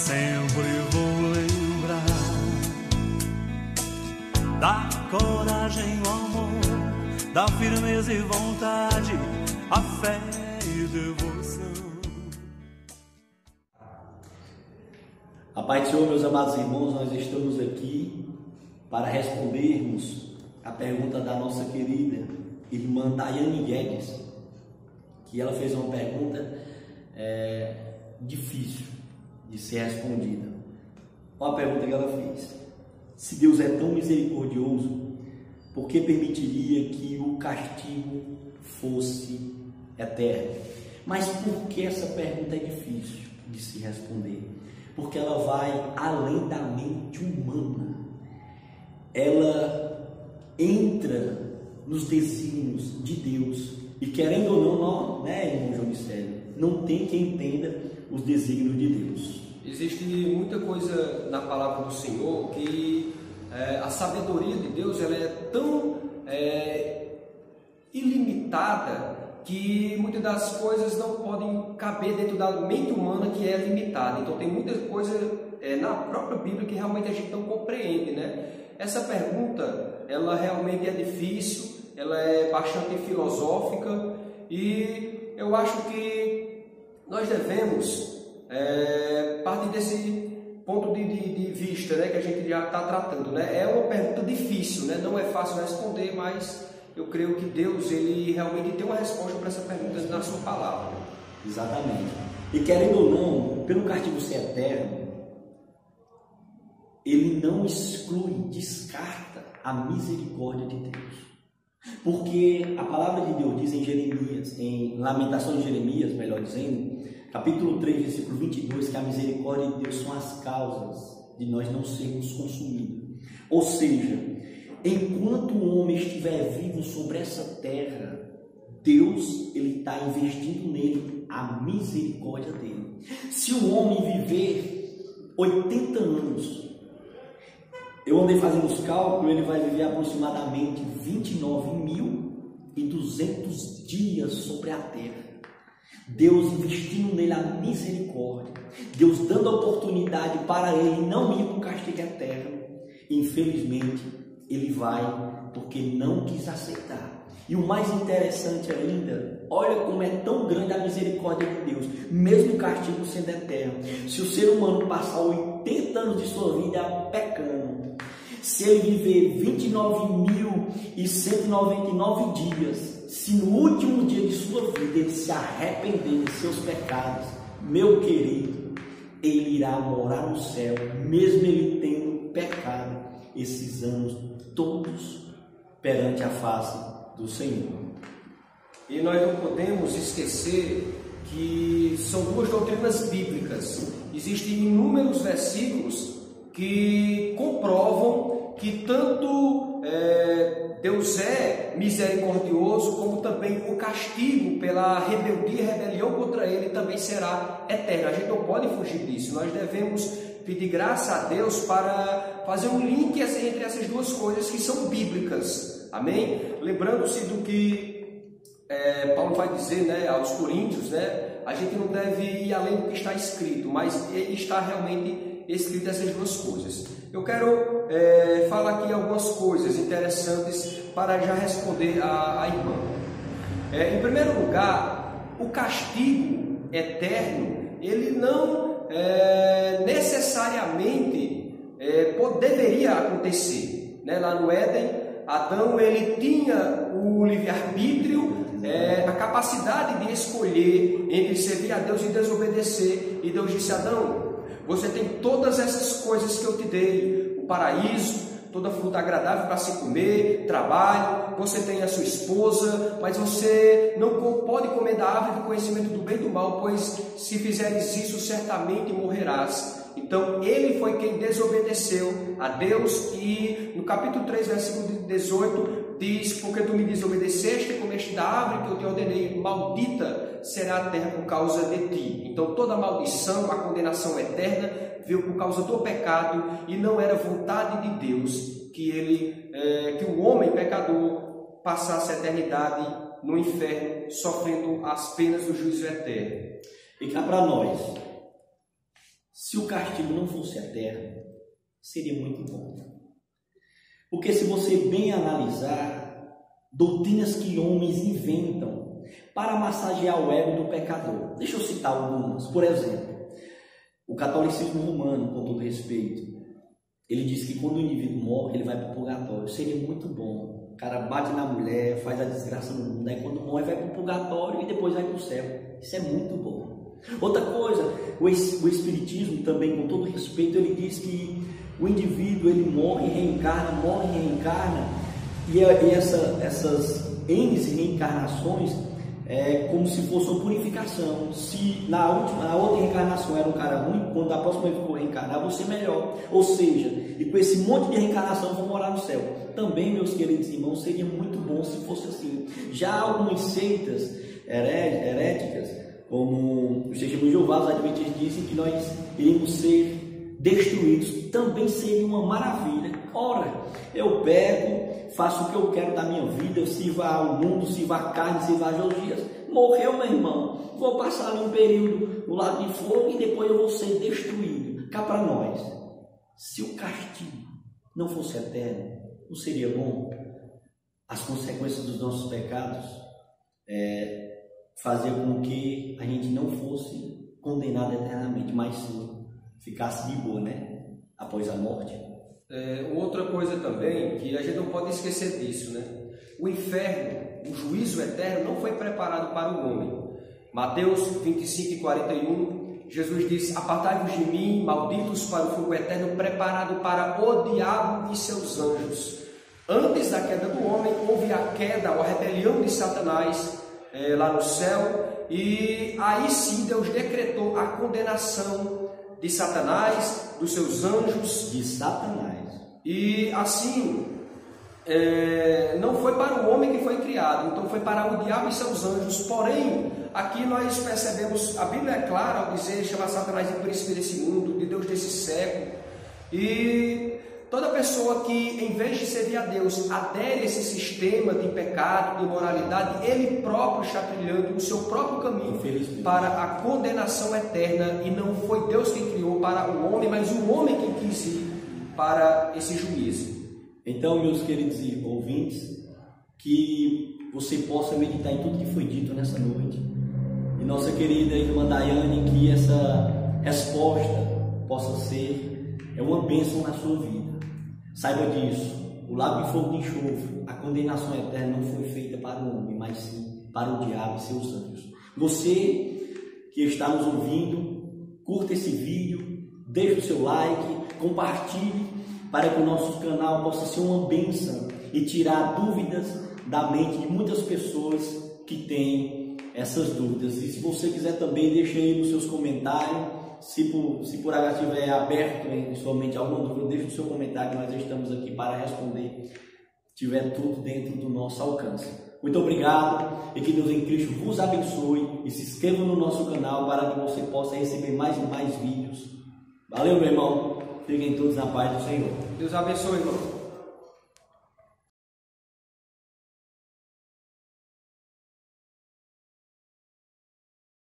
sempre vou lembrar da coragem, o amor, da firmeza e vontade, a fé e devoção. A paz do Senhor, meus amados irmãos, nós estamos aqui para respondermos a pergunta da nossa querida irmã Daiane Guedes, que ela fez uma pergunta difícil de ser respondida. Olha a pergunta que ela fez: se Deus é tão misericordioso, por que permitiria que o castigo fosse eterno? Mas por que essa pergunta é difícil de se responder? Porque ela vai além da mente humana. Ela entra nos desígnios de Deus. E querendo ou não, né, irmão João Micélio, não tem quem entenda os desígnios de Deus. Existe muita coisa na palavra do Senhor que a sabedoria de Deus ela é tão ilimitada que muitas das coisas não podem caber dentro da mente humana, que é limitada. Então tem muita coisa na própria Bíblia que realmente a gente não compreende, né? Essa pergunta, ela realmente é difícil, ela é bastante filosófica e eu acho que nós devemos partir desse ponto de vista, né, que a gente já está tratando, né? É uma pergunta difícil, né? Não é fácil responder, mas eu creio que Deus ele realmente tem uma resposta para essa pergunta na sua palavra. Exatamente. E querendo ou não, pelo castigo ser eterno, ele não exclui, descarta a misericórdia de Deus. Porque a palavra de Deus diz em Jeremias, em Lamentações de Jeremias, melhor dizendo, capítulo 3, versículo 22, que a misericórdia de Deus são as causas de nós não sermos consumidos. Ou seja, enquanto o homem estiver vivo sobre essa terra, Deus ele está investindo nele a misericórdia dele. Se o homem viver 80 anos, eu andei fazendo os cálculos, ele vai viver aproximadamente 29.200 dias sobre a terra. Deus investindo nele a misericórdia, Deus dando a oportunidade para ele não ir para o castigo eterno. Infelizmente, ele vai porque não quis aceitar. E o mais interessante ainda, olha como é tão grande a misericórdia de Deus, mesmo o castigo sendo eterno. Se o ser humano passar 80 anos de sua vida pecando, se ele viver 29.199 dias, se no último dia de sua vida ele se arrepender de seus pecados, meu querido, ele irá morar no céu, mesmo ele tendo pecado esses anos todos perante a face do Senhor. E nós não podemos esquecer que são duas doutrinas bíblicas. Existem inúmeros versículos que comprovam que tanto Deus é misericordioso, como também o castigo pela rebeldia e rebelião contra Ele também será eterno. A gente não pode fugir disso. Nós devemos pedir graça a Deus para fazer um link entre essas duas coisas que são bíblicas. Amém? Lembrando-se do que Paulo vai dizer, né, aos Coríntios, né? A gente não deve ir além do que está escrito, mas está realmente escrito essas duas coisas. Eu quero falar aqui algumas coisas interessantes para já responder a irmã. Em primeiro lugar, o castigo eterno, ele não necessariamente deveria acontecer, né? Lá no Éden, Adão ele tinha o livre-arbítrio, a capacidade de escolher entre servir a Deus e desobedecer. E Deus disse: Adão, você tem todas essas coisas que eu te dei, o paraíso, toda fruta agradável para se comer, trabalho, você tem a sua esposa, mas você não pode comer da árvore do conhecimento do bem e do mal, pois se fizeres isso, certamente morrerás. Então, ele foi quem desobedeceu a Deus, e no capítulo 3, versículo 18, diz: porque tu me desobedeceste e comeste da árvore que eu te ordenei, maldita será a terra por causa de ti. Então, toda maldição, a condenação eterna, veio por causa do pecado, e não era vontade de Deus que o homem pecador passasse a eternidade no inferno, sofrendo as penas do juízo eterno. E cá para nós, se o castigo não fosse eterno, seria muito bom. Porque se você bem analisar, doutrinas que homens inventam para massagear o ego do pecador. Deixa eu citar algumas. Por exemplo, o catolicismo romano, com todo respeito, ele diz que quando o indivíduo morre, ele vai para o purgatório. Seria muito bom. O cara bate na mulher, faz a desgraça no mundo, aí quando morre vai para o purgatório e depois vai para o céu. Isso é muito bom. Outra coisa, o Espiritismo também, com todo respeito, ele diz que o indivíduo ele morre e reencarna, e essas N reencarnações é como se fosse uma purificação. Se na outra reencarnação era um cara ruim, quando a próxima vez for reencarnar, você melhor. Ou seja, e com esse monte de reencarnação vão morar no céu. Também, meus queridos irmãos, seria muito bom se fosse assim. Já algumas seitas heréticas, como os testemunhos de Jeová, os adventistas dizem que nós iríamos ser destruídos, também seria uma maravilha. Ora, eu pego, faço o que eu quero da minha vida, eu sirvo ao mundo, sirvo a carne, sirvo as orgias. Morreu, meu irmão, vou passar ali um período no lago de fogo e depois eu vou ser destruído. Cá para nós, se o castigo não fosse eterno, não seria bom as consequências dos nossos pecados fazer com que a gente não fosse condenado eternamente, mas sim ficasse de boa, né? Após a morte. Outra coisa também, que a gente não pode esquecer disso, né? O inferno, o juízo eterno, não foi preparado para o homem. Mateus 25:41, Jesus disse: apartai-vos de mim, malditos, para o fogo eterno, preparado para o diabo e seus anjos. Antes da queda do homem, houve a queda, a rebelião de Satanás lá no céu, e aí sim Deus decretou a condenação de Satanás, dos seus anjos. De Satanás. E assim, não foi para o homem que foi criado, então foi para o diabo e seus anjos. Porém, aqui nós percebemos, a Bíblia é clara ao dizer, chamar Satanás de príncipe desse mundo, de Deus desse século. E toda pessoa que, em vez de servir a Deus, adere a esse sistema de pecado, de imoralidade, ele próprio está trilhando o seu próprio caminho para a condenação eterna. E não foi Deus quem criou para o homem, mas o homem quem quis ir para esse juízo. Então, meus queridos ouvintes, que você possa meditar em tudo que foi dito nessa noite. E nossa querida irmã Daiane, que essa resposta possa ser uma bênção na sua vida. Saiba disso, o lago de fogo de enxofre, a condenação eterna não foi feita para o homem, mas sim para o diabo e seus anjos. Você que está nos ouvindo, curta esse vídeo, deixe o seu like, compartilhe, para que o nosso canal possa ser uma bênção e tirar dúvidas da mente de muitas pessoas que têm essas dúvidas. E se você quiser também, deixe aí nos seus comentários. Se por acaso estiver aberto em sua mente alguma dúvida, deixe o seu comentário, nós estamos aqui para responder, tiver tudo dentro do nosso alcance. Muito obrigado e que Deus em Cristo vos abençoe, e se inscreva no nosso canal para que você possa receber mais e mais vídeos. Valeu, meu irmão, fiquem todos na paz do Senhor. Deus abençoe, irmão.